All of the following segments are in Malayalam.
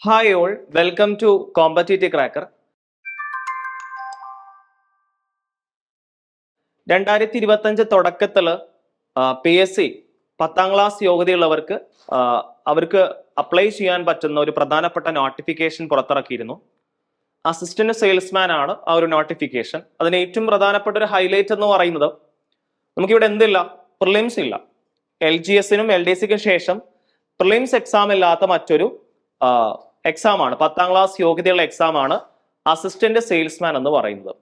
Hi all, welcome to Competitive Cracker. 2025 തുടക്കത്തിൽ PSC 10ാം ക്ലാസ് യോഗ്യതയുള്ളവർക്ക് അവർക്ക് അപ്ലൈ ചെയ്യാൻ പറ്റുന്ന ഒരു പ്രധാനപ്പെട്ട നോട്ടിഫിക്കേഷൻ പുറത്തിറക്കിയിരുന്നു. അസിസ്റ്റന്റ് സെയിൽസ്മാൻ ആണ് ആ ഒരു നോട്ടിഫിക്കേഷൻ. അതിന് ഏറ്റവും പ്രധാനപ്പെട്ട ഒരു ഹൈലൈറ്റ് എന്ന് പറയുന്നത് നമുക്കിവിടെ എന്തില്ല, പ്രിലിംസ് ഇല്ല. LGSനും LDCക്കും ശേഷം പ്രിലിംസ് എക്സാം ഇല്ലാത്ത മറ്റൊരു എക്സാം ആണ്, 10ാം ക്ലാസ് യോഗ്യതയുള്ള എക്സാം ആണ് അസിസ്റ്റന്റ് സെയിൽസ്മാൻ എന്ന് പറയുന്നത്.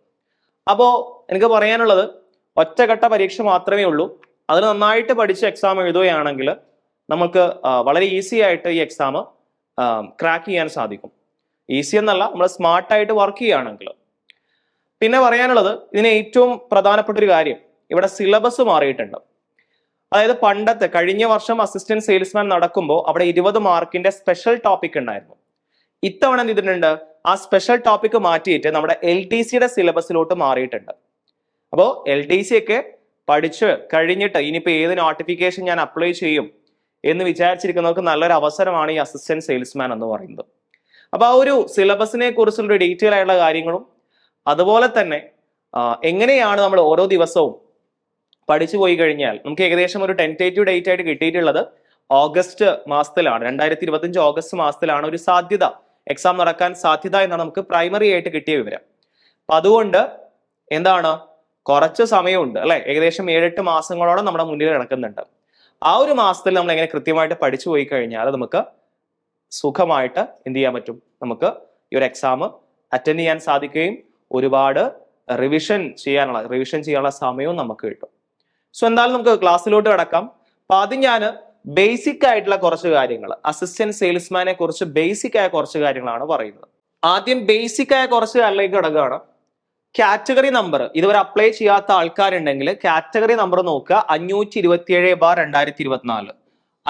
അപ്പോൾ എനിക്ക് പറയാനുള്ളത് ഒറ്റഘട്ട പരീക്ഷ മാത്രമേ ഉള്ളൂ. അതിന് നന്നായിട്ട് പഠിച്ച് എക്സാം എഴുതുകയാണെങ്കിൽ നമുക്ക് വളരെ ഈസി ആയിട്ട് ഈ എക്സാം ക്രാക്ക് ചെയ്യാൻ സാധിക്കും. ഈസി എന്നല്ല, നമ്മൾ സ്മാർട്ടായിട്ട് വർക്ക് ചെയ്യുകയാണെങ്കിൽ. പിന്നെ പറയാനുള്ളത്, ഇതിന് ഏറ്റവും പ്രധാനപ്പെട്ട ഒരു കാര്യം, ഇവിടെ സിലബസ് മാറിയിട്ടുണ്ട്. അതായത് പണ്ടത്തെ കഴിഞ്ഞ വർഷം അസിസ്റ്റന്റ് സെയിൽസ്മാൻ നടക്കുമ്പോൾ അവിടെ 20 മാർക്കിന്റെ സ്പെഷ്യൽ ടോപ്പിക് ഉണ്ടായിരുന്നു. ഇത്തവണ എന്ത് ചെയ്തിട്ടുണ്ട്, ആ സ്പെഷ്യൽ ടോപ്പിക് മാറ്റിയിട്ട് നമ്മുടെ LTCയുടെ സിലബസിലോട്ട് മാറിയിട്ടുണ്ട്. അപ്പോൾ LTC ഒക്കെ പഠിച്ച് കഴിഞ്ഞിട്ട് ഇനിയിപ്പോൾ ഏത് നോട്ടിഫിക്കേഷൻ ഞാൻ അപ്ലൈ ചെയ്യും എന്ന് വിചാരിച്ചിരിക്കുന്നവർക്ക് നല്ലൊരു അവസരമാണ് ഈ അസിസ്റ്റന്റ് സെയിൽസ്മാൻ എന്ന് പറയുന്നത്. അപ്പോൾ ആ ഒരു സിലബസിനെ കുറിച്ചുള്ള ഡീറ്റെയിൽ ആയിട്ടുള്ള കാര്യങ്ങളും അതുപോലെ തന്നെ എങ്ങനെയാണ് നമ്മൾ ഓരോ ദിവസവും പഠിച്ചു പോയി കഴിഞ്ഞാൽ നമുക്ക് ഏകദേശം ഒരു ടെന്റേറ്റീവ് ഡേറ്റ് ആയിട്ട് കിട്ടിയിട്ടുള്ളത് ഓഗസ്റ്റ് മാസത്തിലാണ്. 2025 ഓഗസ്റ്റ് മാസത്തിലാണ് ഒരു സാധ്യത, എക്സാം നടക്കാൻ സാധ്യത എന്നാണ് നമുക്ക് പ്രൈമറി ആയിട്ട് കിട്ടിയ വിവരം. അപ്പൊ അതുകൊണ്ട് എന്താണ്, കുറച്ച് സമയമുണ്ട് അല്ലെ, ഏകദേശം 7-8 മാസങ്ങളോളം നമ്മുടെ മുന്നിൽ കിടക്കുന്നുണ്ട്. ആ ഒരു മാസത്തിൽ നമ്മൾ എങ്ങനെ കൃത്യമായിട്ട് പഠിച്ചു പോയി കഴിഞ്ഞാൽ നമുക്ക് സുഖമായിട്ട് എന്ത് ചെയ്യാൻ പറ്റും, നമുക്ക് ഈ ഒരു എക്സാം അറ്റൻഡ് ചെയ്യാൻ സാധിക്കുകയും ഒരുപാട് റിവിഷൻ ചെയ്യാനുള്ള സമയവും നമുക്ക് കിട്ടും. സോ എന്തായാലും നമുക്ക് ക്ലാസ്സിലോട്ട് കിടക്കാം. അപ്പൊ ആദ്യം ഞാൻ ബേസിക് ആയിട്ടുള്ള കുറച്ച് കാര്യങ്ങൾ, അസിസ്റ്റന്റ് സെയിൽസ്മാനെ കുറിച്ച് ബേസിക് ആയ കുറച്ച് കാര്യങ്ങളാണ് പറയുന്നത്. ആദ്യം ബേസിക് ആയ കുറച്ച് കാര്യങ്ങളിലേക്ക് കിടക്കുകയാണ്. കാറ്റഗറി നമ്പർ ഇതുവരെ അപ്ലൈ ചെയ്യാത്ത ആൾക്കാരുണ്ടെങ്കിൽ കാറ്റഗറി നമ്പർ നോക്കുക, 527/2024.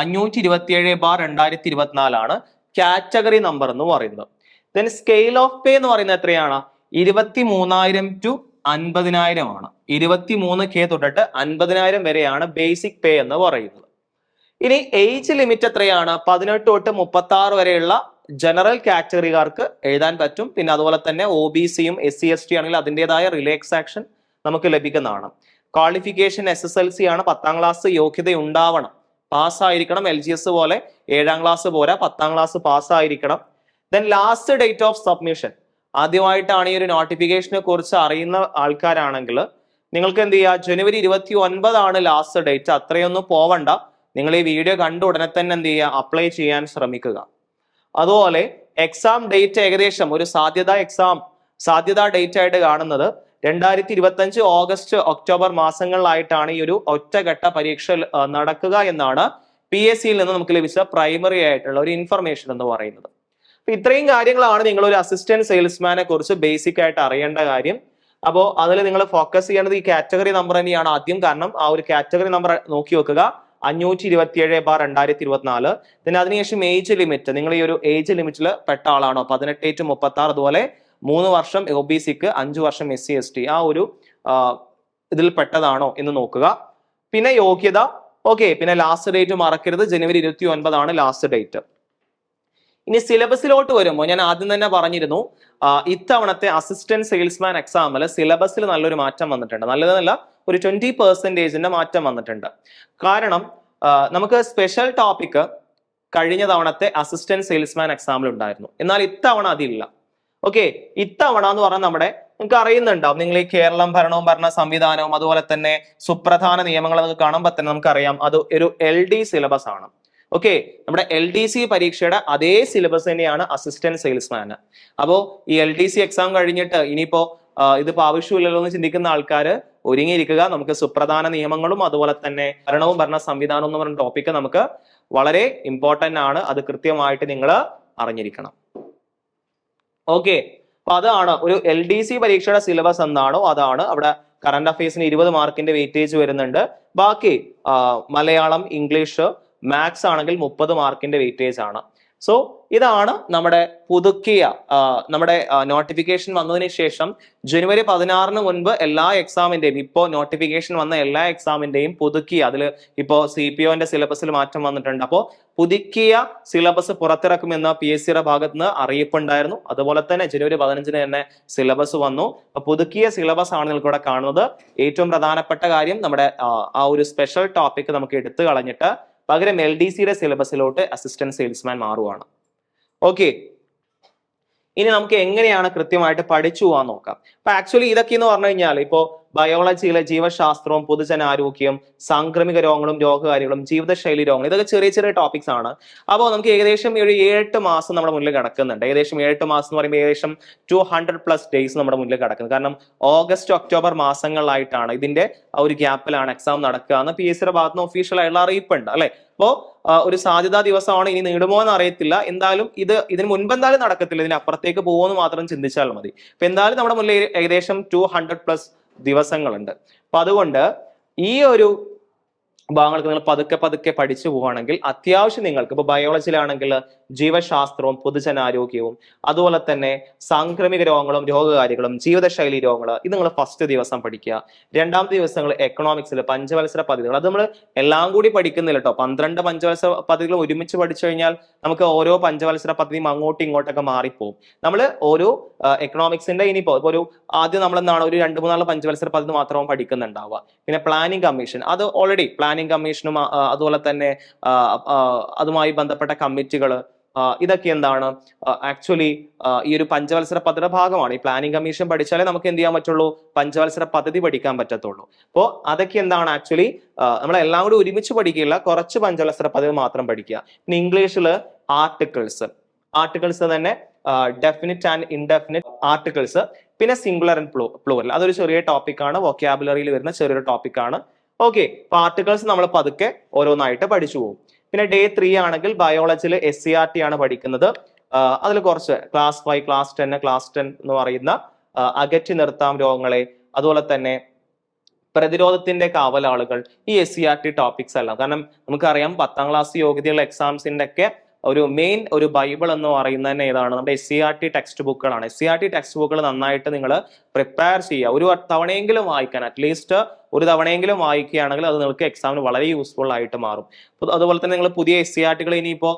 527/2024 ആണ് കാറ്റഗറി നമ്പർ എന്ന് പറയുന്നത്. ദെൻ സ്കെയിൽ ഓഫ് പേ എന്ന് പറയുന്നത് എത്രയാണ്, 23,000 to 50,000 ആണ്. 23K തൊട്ടിട്ട് 50,000 വരെയാണ് ബേസിക് പേ എന്ന് പറയുന്നത്. ഇനി ഏജ് ലിമിറ്റ് എത്രയാണ്, 18 തൊട്ട് 36 വരെയുള്ള ജനറൽ കാറ്റഗറിക്കാർക്ക് എഴുതാൻ പറ്റും. പിന്നെ അതുപോലെ തന്നെ OBCയും SC/ST ആണെങ്കിൽ അതിൻ്റെതായ റിലാക്സാക്ഷൻ നമുക്ക് ലഭിക്കുന്നതാണ്. ക്വാളിഫിക്കേഷൻ SSLC ആണ്, 10ാം ക്ലാസ് യോഗ്യത ഉണ്ടാവണം, പാസ്സായിരിക്കണം. LGS പോലെ 7ാം ക്ലാസ് പോരാ, 10ാം ക്ലാസ് പാസ്സായിരിക്കണം. Then last date of submission, ആദ്യമായിട്ടാണ് ഈ ഒരു നോട്ടിഫിക്കേഷനെ കുറിച്ച് അറിയുന്ന ആൾക്കാരാണെങ്കിൽ നിങ്ങൾക്ക് എന്ത് ചെയ്യുക, ജനുവരി 29 ആണ് ലാസ്റ്റ് ഡേറ്റ്. അത്രയൊന്നും പോവണ്ട, നിങ്ങൾ ഈ വീഡിയോ കണ്ട ഉടനെ തന്നെ എന്ത് ചെയ്യുക, അപ്ലൈ ചെയ്യാൻ ശ്രമിക്കുക. അതുപോലെ എക്സാം ഡേറ്റ് ഏകദേശം ഒരു സാധ്യതാ ഡേറ്റ് ആയിട്ട് കാണുന്നത് 2025 ഓഗസ്റ്റ് ഒക്ടോബർ മാസങ്ങളിലായിട്ടാണ് ഈ ഒരു ഒറ്റഘട്ട പരീക്ഷ നടക്കുക എന്നാണ് PSCയിൽ നിന്ന് നമുക്ക് ലഭിച്ച പ്രൈമറി ആയിട്ടുള്ള ഒരു ഇൻഫർമേഷൻ എന്ന് പറയുന്നത്. ഇത്രയും കാര്യങ്ങളാണ് നിങ്ങൾ ഒരു അസിസ്റ്റന്റ് സെയിൽസ്മാനെ കുറിച്ച് ബേസിക് ആയിട്ട് അറിയേണ്ട കാര്യം. അപ്പോൾ അതിൽ നിങ്ങൾ ഫോക്കസ് ചെയ്യേണ്ടത് ഈ കാറ്റഗറി നമ്പർ തന്നെയാണ് ആദ്യം. കാരണം ആ ഒരു കാറ്റഗറി നമ്പർ നോക്കി വെക്കുക, 527/2024. പിന്നെ അതിനുശേഷം ഏജ് ലിമിറ്റ്, നിങ്ങൾ ഈ ഒരു ഏജ് ലിമിറ്റിൽ പെട്ട ആളാണോ, 18 to 36, അതുപോലെ 3 വർഷം OBCക്ക്, 5 വർഷം SC/ST, ആ ഒരു ഇതിൽ പെട്ടതാണോ എന്ന് നോക്കുക. പിന്നെ യോഗ്യത, ഓക്കെ. പിന്നെ ലാസ്റ്റ് ഡേറ്റ് മറക്കരുത്, ജനുവരി 29 ആണ് ലാസ്റ്റ് ഡേറ്റ്. ഇനി സിലബസിലോട്ട് വരുമ്പോൾ ഞാൻ ആദ്യം തന്നെ പറഞ്ഞിരുന്നു, ഇത്തവണത്തെ അസിസ്റ്റന്റ് സെയിൽസ്മാൻ എക്സാമിൽ സിലബസിൽ നല്ലൊരു മാറ്റം വന്നിട്ടുണ്ട്. നല്ലതെന്നല്ല, ഒരു 20% മാറ്റം വന്നിട്ടുണ്ട്. കാരണം നമുക്ക് സ്പെഷ്യൽ ടോപ്പിക് കഴിഞ്ഞ തവണത്തെ അസിസ്റ്റന്റ് സെയിൽസ്മാൻ എക്സാമിൽ ഉണ്ടായിരുന്നു, എന്നാൽ ഇത്തവണ അതില്ല. ഓക്കെ, ഇത്തവണ എന്ന് പറഞ്ഞാൽ നമ്മുടെ നിങ്ങൾക്ക് അറിയുന്നുണ്ടാവും, നിങ്ങൾ ഈ കേരളം ഭരണവും ഭരണ സംവിധാനവും അതുപോലെ തന്നെ സുപ്രധാന നിയമങ്ങൾ എന്നൊക്കെ കാണുമ്പോൾ തന്നെ നമുക്കറിയാം അത് ഒരു LD സിലബസ് ആണ്. ഓക്കെ, നമ്മുടെ LDC പരീക്ഷയുടെ അതേ സിലബസ് തന്നെയാണ് അസിസ്റ്റന്റ് സെയിൽസ്മാന്. അപ്പോൾ ഈ LDC എക്സാം കഴിഞ്ഞിട്ട് ഇനിയിപ്പോ ഇതിപ്പോ ആവശ്യമില്ലല്ലോ എന്ന് ചിന്തിക്കുന്ന ആൾക്കാർ ഒരുങ്ങിയിരിക്കുക. നമുക്ക് സുപ്രധാന നിയമങ്ങളും അതുപോലെ തന്നെ ഭരണവും ഭരണ സംവിധാനവും എന്ന് പറയുന്ന ടോപ്പിക്ക് നമുക്ക് വളരെ ഇമ്പോർട്ടന്റ് ആണ്. അത് കൃത്യമായിട്ട് നിങ്ങൾ അറിഞ്ഞിരിക്കണം. ഓക്കെ, അപ്പൊ അതാണ് ഒരു LDC പരീക്ഷയുടെ സിലബസ് എന്താണോ അതാണ്. അവിടെ കറന്റ് അഫയേഴ്സിന് 20 മാർക്കിന്റെ വെയിറ്റേജ് വരുന്നുണ്ട്. ബാക്കി മലയാളം, ഇംഗ്ലീഷ്, മാത്സ് ആണെങ്കിൽ 30 മാർക്കിന്റെ വെയിറ്റേജ് ആണ്. സോ ഇതാണ് നമ്മുടെ പുതുക്കിയ നമ്മുടെ നോട്ടിഫിക്കേഷൻ വന്നതിന് ശേഷം ജനുവരി 16 മുൻപ് എല്ലാ എക്സാമിന്റെയും ഇപ്പോൾ നോട്ടിഫിക്കേഷൻ വന്ന എല്ലാ എക്സാമിന്റെയും പുതുക്കിയ, അതിൽ ഇപ്പോൾ CPOന്റെ സിലബസിൽ മാറ്റം വന്നിട്ടുണ്ട്. അപ്പോൾ പുതുക്കിയ സിലബസ് പുറത്തിറക്കുമെന്ന് PSCയുടെ ഭാഗത്ത് നിന്ന് അറിയിപ്പുണ്ടായിരുന്നു. അതുപോലെ തന്നെ ജനുവരി 15 തന്നെ സിലബസ് വന്നു. അപ്പൊ പുതുക്കിയ സിലബസ് ആണ് നിങ്ങൾക്ക് ഇവിടെ കാണുന്നത്. ഏറ്റവും പ്രധാനപ്പെട്ട കാര്യം നമ്മുടെ ആ ഒരു സ്പെഷ്യൽ ടോപ്പിക് നമുക്ക് എടുത്തു കളഞ്ഞിട്ട് പകരം LDCയുടെ സിലബസിലോട്ട് അസിസ്റ്റന്റ് സെയിൽസ്മാൻ മാറുവാണ്. ഓക്കെ, ഇനി നമുക്ക് എങ്ങനെയാണ് കൃത്യമായിട്ട് പഠിച്ചു പോകാൻ നോക്കാം. അപ്പൊ ആക്ച്വലി ഇതൊക്കെ എന്ന് പറഞ്ഞു കഴിഞ്ഞാൽ ഇപ്പോ ബയോളജിയിലെ ജീവശാസ്ത്രവും പൊതുജനാരോഗ്യം, സാംക്രമിക രോഗങ്ങളും രോഗകാരികളും ജീവിതശൈലി രോഗങ്ങളും, ഇതൊക്കെ ചെറിയ ചെറിയ ടോപ്പിക്സ് ആണ്. അപ്പോൾ നമുക്ക് ഏകദേശം ഒരു 7-8 മാസം നമ്മുടെ മുന്നിൽ കിടക്കുന്നുണ്ട്. ഏകദേശം 7-8 മാസം എന്ന് പറയുമ്പോൾ ഏകദേശം 200+ ഡേയ്സ് നമ്മുടെ മുന്നിൽ കിടക്കുന്നത്. കാരണം ഓഗസ്റ്റ് ഒക്ടോബർ മാസങ്ങളിലായിട്ടാണ്, ഇതിന്റെ ഒരു ഗ്യാപ്പിലാണ് എക്സാം നടക്കുക എന്ന് PSCയുടെ ഭാഗത്ത് നിന്ന് ഒഫീഷ്യൽ ആയിട്ടുള്ള അറിയിപ്പുണ്ട് അല്ലെ. അപ്പോ ഒരു സാധ്യതാ ദിവസമാണ്, ഇനി നീടുമോ എന്ന് അറിയത്തില്ല. എന്തായാലും ഇതിന് മുൻപ് എന്തായാലും നടക്കത്തില്ല, ഇതിനപ്പുറത്തേക്ക് പോകുമെന്ന് മാത്രം ചിന്തിച്ചാൽ മതി. അപ്പൊ എന്തായാലും നമ്മുടെ മുന്നിൽ ഏകദേശം 200+ ദിവസങ്ങളുണ്ട്. അപ്പൊ അതുകൊണ്ട് ഈ ഒരു ഭാഗങ്ങൾക്ക് നിങ്ങൾ പതുക്കെ പതുക്കെ പഠിച്ചു പോവുകയാണെങ്കിൽ അത്യാവശ്യം നിങ്ങൾക്ക് ഇപ്പൊ ബയോളജിയിലാണെങ്കിൽ ജീവശാസ്ത്രവും പൊതുജനാരോഗ്യവും അതുപോലെ തന്നെ സാംക്രമിക രോഗങ്ങളും രോഗകാരികളും ജീവിതശൈലി രോഗങ്ങൾ ഇത് നിങ്ങൾ ഫസ്റ്റ് ദിവസം പഠിക്കുക. രണ്ടാമത്തെ ദിവസങ്ങൾ എക്കണോമിക്സിൽ പഞ്ചവത്സര പദ്ധതികൾ, അത് നമ്മൾ എല്ലാം കൂടി പഠിക്കുന്നില്ല കേട്ടോ. 12 പഞ്ചവത്സര പദ്ധതികൾ ഒരുമിച്ച് പഠിച്ചു കഴിഞ്ഞാൽ നമുക്ക് ഓരോ പഞ്ചവത്സര പദ്ധതിയും അങ്ങോട്ടും ഇങ്ങോട്ടൊക്കെ മാറിപ്പോകും. നമ്മൾ ഓരോ എക്കണോമിക്സിന്റെ ഇനിയിപ്പോ ഒരു ആദ്യം നമ്മൾ എന്താണ് ഒരു 2-3 പഞ്ചവത്സര പദ്ധതി മാത്രമാണ് പഠിക്കുന്നുണ്ടാവുക. പിന്നെ പ്ലാനിംഗ് കമ്മീഷൻ, അത് ഓൾറെഡി പ്ലാനിംഗ് കമ്മീഷനും അതുപോലെ തന്നെ അതുമായി ബന്ധപ്പെട്ട കമ്മിറ്റികൾ, ഇതൊക്കെ എന്താണ് ആക്ച്വലി ഈ ഒരു പഞ്ചവത്സര പദ്ധതിയുടെ ഭാഗമാണ്. ഈ പ്ലാനിംഗ് കമ്മീഷൻ പഠിച്ചാലേ നമുക്ക് എന്ത് ചെയ്യാൻ പറ്റുള്ളൂ, പഞ്ചവത്സര പദ്ധതി പഠിക്കാൻ പറ്റത്തുള്ളൂ. അപ്പോൾ അതൊക്കെ എന്താണ് ആക്ച്വലി നമ്മളെല്ലാം കൂടി ഒരുമിച്ച് പഠിക്കില്ല, കുറച്ച് പഞ്ചവത്സര പദ്ധതി മാത്രം പഠിക്കുക. പിന്നെ ഇംഗ്ലീഷിൽ ആർട്ടിക്കിൾസ് തന്നെ ഡെഫിനിറ്റ് ആൻഡ് ഇൻഡെഫിനിറ്റ് ആർട്ടിക്കിൾസ്, പിന്നെ സിംഗുലർ ആൻഡ് പ്ലൂറൽ, അതൊരു ചെറിയ ടോപ്പിക്കാണ്, വൊക്കാബുലറിയിൽ വരുന്ന ചെറിയൊരു ടോപ്പിക്കാണ്. ഓക്കെ, അപ്പൊ ആർട്ടിക്കിൾസ് നമ്മൾ പതുക്കെ ഓരോന്നായിട്ട് പഠിച്ചു പോകും. പിന്നെ ഡേ 3 ആണെങ്കിൽ ബയോളജിയിൽ SCRT ആണ് പഠിക്കുന്നത്. അതിൽ കുറച്ച് ക്ലാസ് 5, ക്ലാസ് 10 എന്ന് പറയുന്ന അകറ്റി നിർത്താം രോഗങ്ങളെ, അതുപോലെ തന്നെ പ്രതിരോധത്തിന്റെ കാവലാളുകൾ, ഈ SCRT ടോപ്പിക്സ് എല്ലാം. കാരണം നമുക്കറിയാം 10ാം ക്ലാസ് യോഗ്യതയുള്ള എക്സാംസിന്റെ ഒക്കെ ഒരു മെയിൻ ഒരു ബൈബിൾ എന്ന് പറയുന്നത് തന്നെ ഏതാണ്, നമ്മുടെ SCRT ടെക്സ്റ്റ് ബുക്കുകളാണ്. SCRT ടെക്സ്റ്റ് ബുക്കുകൾ നന്നായിട്ട് നിങ്ങൾ പ്രിപ്പയർ ചെയ്യുക. ഒരു തവണയെങ്കിലും വായിക്കാൻ, അറ്റ്ലീസ്റ്റ് ഒരു തവണയെങ്കിലും വായിക്കുകയാണെങ്കിൽ അത് നിങ്ങൾക്ക് എക്സാമിന് വളരെ യൂസ്ഫുൾ ആയിട്ട് മാറും. അതുപോലെ തന്നെ നിങ്ങൾ പുതിയ SCRTകൾ ഇനിയിപ്പോ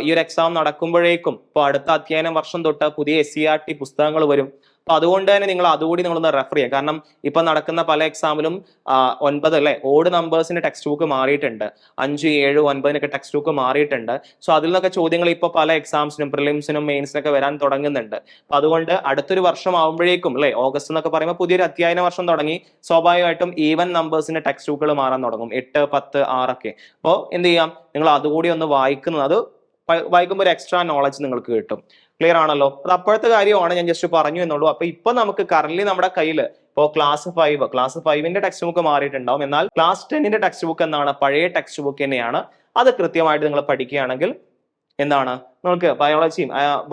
ഈ ഒരു എക്സാം നടക്കുമ്പോഴേക്കും ഇപ്പൊ അടുത്ത അധ്യയന വർഷം തൊട്ട് പുതിയ SCRT പുസ്തകങ്ങൾ വരും. അപ്പൊ അതുകൊണ്ട് തന്നെ നിങ്ങൾ അതുകൂടി നിങ്ങളൊന്ന് റെഫർ ചെയ്യുക. കാരണം ഇപ്പൊ നടക്കുന്ന പല എക്സാമിലും 9 അല്ലെ ഓഡ് നമ്പേഴ്സിന്റെ ടെക്സ്റ്റ് ബുക്ക് മാറിയിട്ടുണ്ട്, 5, 7, 9 ടെക്സ്റ്റ് ബുക്ക് മാറിയിട്ടുണ്ട്. സോ അതിൽ നിന്നൊക്കെ ചോദ്യങ്ങൾ ഇപ്പൊ പല എക്സാംസിനും പ്രിലിംസിനും മെയിൻസിനൊക്കെ വരാൻ തുടങ്ങുന്നുണ്ട്. അപ്പൊ അതുകൊണ്ട് അടുത്തൊരു വർഷം ആവുമ്പോഴേക്കും അല്ലെ, ഓഗസ്റ്റ് എന്നൊക്കെ പറയുമ്പോൾ പുതിയൊരു അധ്യയന വർഷം തുടങ്ങി, സ്വാഭാവികമായിട്ടും ഈവൻ നമ്പേഴ്സിന്റെ ടെക്സ്റ്റ് ബുക്കുകൾ മാറാൻ തുടങ്ങും, 8, 10, 6 അപ്പോൾ എന്ത് ചെയ്യാം, നിങ്ങൾ അതുകൂടി ഒന്ന് വായിക്കുന്നത്, അത് വായിക്കുമ്പോൾ ഒരു എക്സ്ട്രാ നോളജ് നിങ്ങൾക്ക് കിട്ടും. ക്ലിയർ ആണല്ലോ? അത് അപ്പോഴത്തെ കാര്യമാണ്, ഞാൻ ജസ്റ്റ് പറഞ്ഞു എന്നുള്ളൂ. അപ്പൊ ഇപ്പൊ നമുക്ക് കറന്റ് നമ്മുടെ കയ്യിൽ ഇപ്പോൾ ക്ലാസ് 5ന്റെ ടെക്സ്റ്റ് ബുക്ക് മാറിയിട്ടുണ്ടാവും. എന്നാൽ ക്ലാസ് 10ന്റെ ടെക്സ്റ്റ് ബുക്ക് എന്താണ്, പഴയ ടെക്സ്റ്റ് ബുക്ക് തന്നെയാണ്. അത് കൃത്യമായിട്ട് നിങ്ങൾ പഠിക്കുകയാണെങ്കിൽ എന്താണ്, നിങ്ങൾക്ക്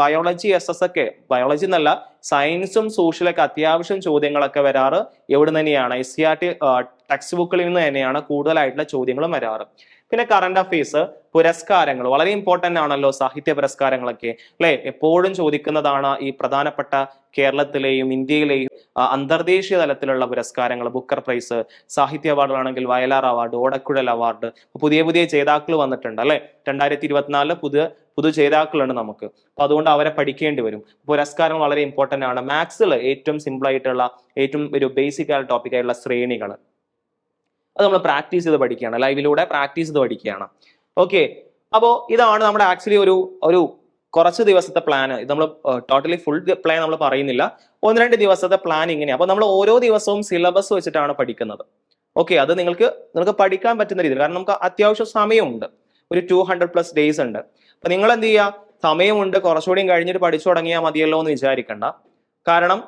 ബയോളജി SS ഒക്കെ, ബയോളജി എന്നല്ല സയൻസും സോഷ്യലൊക്കെ അത്യാവശ്യം ചോദ്യങ്ങളൊക്കെ വരാറ് എവിടെ തന്നെയാണ്, SCRT ടെക്സ്റ്റ് ബുക്കിൽ നിന്ന് തന്നെയാണ് കൂടുതലായിട്ടുള്ള ചോദ്യങ്ങളും വരാറ്. പിന്നെ കറണ്ട് അഫയേഴ്സ്, പുരസ്കാരങ്ങൾ വളരെ ഇമ്പോർട്ടന്റ് ആണല്ലോ, സാഹിത്യ പുരസ്കാരങ്ങളൊക്കെ അല്ലെ, എപ്പോഴും ചോദിക്കുന്നതാണ്. ഈ പ്രധാനപ്പെട്ട കേരളത്തിലെയും ഇന്ത്യയിലെയും അന്തർദേശീയ തലത്തിലുള്ള പുരസ്കാരങ്ങൾ, ബുക്കർ പ്രൈസ്, സാഹിത്യ അവാർഡുകളാണെങ്കിൽ വയലാർ അവാർഡ്, ഓടക്കുഴൽ അവാർഡ്, പുതിയ പുതിയ ജേതാക്കൾ വന്നിട്ടുണ്ട് അല്ലെ. 2024 പുതു ജേതാക്കളുണ്ട് നമുക്ക്. അപ്പൊ അതുകൊണ്ട് അവരെ പഠിക്കേണ്ടി വരും. പുരസ്കാരങ്ങൾ വളരെ ഇമ്പോർട്ടന്റ് ആണ്. മാത്സിൽ ഏറ്റവും സിമ്പിൾ ആയിട്ടുള്ള, ഏറ്റവും ഒരു ബേസിക് ആയ ടോപ്പിക് ആയിട്ടുള്ള ശ്രേണികൾ, അത് നമ്മൾ പ്രാക്ടീസ് ചെയ്ത് പഠിക്കുകയാണ്, ലൈവിലൂടെ പ്രാക്ടീസ് ചെയ്ത് പഠിക്കുകയാണ്. ഓക്കെ, അപ്പോ ഇതാണ് നമ്മുടെ ആക്ച്വലി ഒരു കുറച്ച് ദിവസത്തെ പ്ലാൻ. ഇത് നമ്മൾ ടോട്ടലി ഫുൾ പ്ലാൻ നമ്മൾ പറയുന്നില്ല, 1-2 ദിവസത്തെ പ്ലാൻ ഇങ്ങനെയാണ്. അപ്പൊ നമ്മൾ ഓരോ ദിവസവും സിലബസ് വെച്ചിട്ടാണ് പഠിക്കുന്നത്. ഓക്കെ, അത് നിങ്ങൾക്ക് പഠിക്കാൻ പറ്റുന്ന രീതിയിൽ, കാരണം നമുക്ക് അത്യാവശ്യം സമയമുണ്ട്, ഒരു 200+ ഡേയ്സ് ഉണ്ട്. അപ്പൊ നിങ്ങൾ എന്ത് ചെയ്യുക, സമയമുണ്ട്, കുറച്ചുകൂടിയും കഴിഞ്ഞിട്ട് പഠിച്ചു തുടങ്ങിയാൽ മതിയല്ലോ എന്ന് വിചാരിക്കണ്ട. കാരണം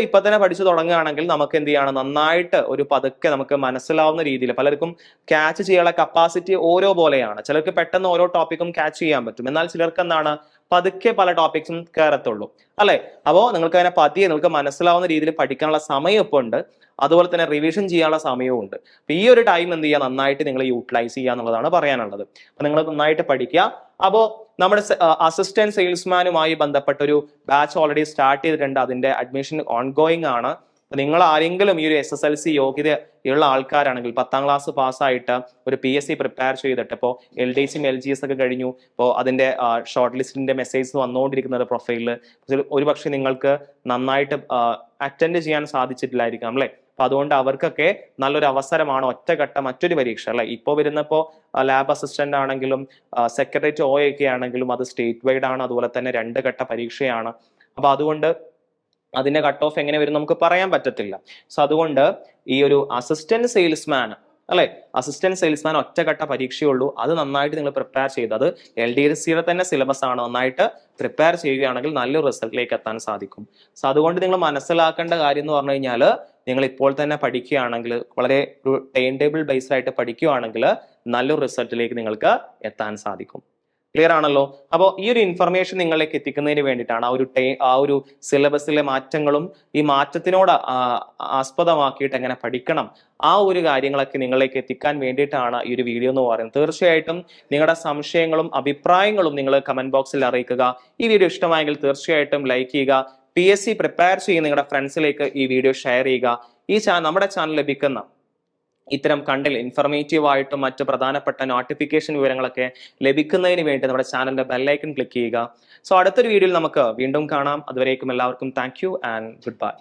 ഇപ്പൊ തന്നെ പഠിച്ചു തുടങ്ങുകയാണെങ്കിൽ നമുക്ക് എന്ത് ചെയ്യണം, നന്നായിട്ട് ഒരു പതുക്കെ നമുക്ക് മനസ്സിലാവുന്ന രീതിയിൽ, പലർക്കും ക്യാച്ച് ചെയ്യാനുള്ള കപ്പാസിറ്റി ഓരോ പോലെയാണ്. ചിലർക്ക് പെട്ടെന്ന് ഓരോ ടോപ്പിക്കും ക്യാച്ച് ചെയ്യാൻ പറ്റും, എന്നാൽ ചിലർക്ക് എന്താണ് പതുക്കെ പല ടോപ്പിക്സും കയറത്തുള്ളൂ അല്ലെ. അപ്പോൾ നിങ്ങൾക്ക് അതിനെ പതിയെ നിങ്ങൾക്ക് മനസ്സിലാവുന്ന രീതിയിൽ പഠിക്കാനുള്ള സമയം ഇപ്പോൾ ഉണ്ട്, അതുപോലെ തന്നെ റിവിഷൻ ചെയ്യാനുള്ള സമയവും ഉണ്ട്. അപ്പൊ ഈ ഒരു ടൈം എന്ത് ചെയ്യുക, നന്നായിട്ട് നിങ്ങൾ യൂട്ടിലൈസ് ചെയ്യുക എന്നുള്ളതാണ് പറയാനുള്ളത്. അപ്പൊ നിങ്ങൾ നന്നായിട്ട് പഠിക്കുക. അപ്പോൾ നമ്മുടെ അസിസ്റ്റന്റ് സെയിൽസ്മാനുമായി ബന്ധപ്പെട്ട ഒരു ബാച്ച് ഓൾറെഡി സ്റ്റാർട്ട് ചെയ്തിട്ടുണ്ട്, അതിന്റെ അഡ്മിഷൻ ഓൺഗോയിങ് ആണ്. നിങ്ങൾ ആരെങ്കിലും ഈ ഒരു SSLC യോഗ്യതയുള്ള ആൾക്കാരാണെങ്കിൽ 10ാം ക്ലാസ് പാസ്സായിട്ട് ഒരു PSC പ്രിപ്പയർ ചെയ്തിട്ട് ഇപ്പോൾ LDCയും LGS ഒക്കെ കഴിഞ്ഞു, ഇപ്പോൾ അതിന്റെ ഷോർട്ട് ലിസ്റ്റിന്റെ മെസ്സേജ് വന്നുകൊണ്ടിരിക്കുന്നത് പ്രൊഫൈലിൽ, ഒരുപക്ഷെ നിങ്ങൾക്ക് നന്നായിട്ട് അറ്റൻഡ് ചെയ്യാൻ സാധിച്ചിട്ടില്ലായിരിക്കാം അല്ലെ. അപ്പൊ അതുകൊണ്ട് അവർക്കൊക്കെ നല്ലൊരു അവസരമാണ് ഒറ്റഘട്ട മറ്റൊരു പരീക്ഷ അല്ലെ. ഇപ്പോൾ വരുന്നപ്പോ ലാബ് അസിസ്റ്റന്റ് ആണെങ്കിലും സെക്രട്ടേറിയറ്റ് OA ഒക്കെ ആണെങ്കിലും അത് സ്റ്റേറ്റ് വൈഡ് ആണ്, അതുപോലെ തന്നെ 2 ഘട്ട പരീക്ഷയാണ്. അപ്പൊ അതുകൊണ്ട് അതിന്റെ കട്ട് ഓഫ് എങ്ങനെ വരും നമുക്ക് പറയാൻ പറ്റത്തില്ല. സോ അതുകൊണ്ട് ഈ ഒരു അസിസ്റ്റന്റ് സെയിൽസ്മാൻ അല്ലെ, അസിസ്റ്റന്റ് സെയിൽസ്മാൻ ഒറ്റഘട്ട പരീക്ഷയുള്ളൂ, അത് നന്നായിട്ട് നിങ്ങൾ പ്രിപ്പയർ ചെയ്ത്, അത് LDCയുടെ തന്നെ സിലബസ് ആണ്, നന്നായിട്ട് പ്രിപ്പയർ ചെയ്യുകയാണെങ്കിൽ നല്ലൊരു റിസൾട്ടിലേക്ക് എത്താൻ സാധിക്കും. സോ അതുകൊണ്ട് നിങ്ങൾ മനസ്സിലാക്കേണ്ട കാര്യം എന്ന് പറഞ്ഞു കഴിഞ്ഞാൽ, നിങ്ങൾ ഇപ്പോൾ തന്നെ പഠിക്കുകയാണെങ്കിൽ, വളരെ ഒരു ടൈം ടേബിൾ ബേസ്ഡ് ആയിട്ട് പഠിക്കുകയാണെങ്കിൽ നല്ലൊരു റിസൾട്ടിലേക്ക് നിങ്ങൾക്ക് എത്താൻ സാധിക്കും. ക്ലിയർ ആണല്ലോ. അപ്പോൾ ഈ ഒരു ഇൻഫർമേഷൻ നിങ്ങളിലേക്ക് എത്തിക്കുന്നതിന് വേണ്ടിയിട്ടാണ് ആ ഒരു സിലബസിലെ മാറ്റങ്ങളും ഈ മാറ്റത്തിനോട് ആസ്പദമാക്കിയിട്ട് എങ്ങനെ പഠിക്കണം ആ ഒരു കാര്യങ്ങളൊക്കെ നിങ്ങളിലേക്ക് എത്തിക്കാൻ വേണ്ടിയിട്ടാണ് ഈ ഒരു വീഡിയോ എന്ന് പറയുന്നത്. തീർച്ചയായിട്ടും നിങ്ങളുടെ സംശയങ്ങളും അഭിപ്രായങ്ങളും നിങ്ങൾ കമന്റ് ബോക്സിൽ അറിയിക്കുക. ഈ വീഡിയോ ഇഷ്ടമായെങ്കിൽ തീർച്ചയായിട്ടും ലൈക്ക് ചെയ്യുക. PSC പ്രിപ്പയർ ചെയ്യുന്ന നിങ്ങളുടെ ഫ്രണ്ട്സിലേക്ക് ഈ വീഡിയോ ഷെയർ ചെയ്യുക. നമ്മുടെ ചാനൽ ലഭിക്കുന്ന ഇത്തരം ഇൻഫർമേറ്റീവ് ആയിട്ടും മറ്റ് പ്രധാനപ്പെട്ട നോട്ടിഫിക്കേഷൻ വിവരങ്ങളൊക്കെ ലഭിക്കുന്നതിന് വേണ്ടി നമ്മുടെ ചാനലിന്റെ ബെല്ലൈക്കൺ ക്ലിക്ക് ചെയ്യുക. സോ അടുത്തൊരു വീഡിയോയിൽ നമുക്ക് വീണ്ടും കാണാം. അതുവരേക്കും എല്ലാവർക്കും thank you and good bye.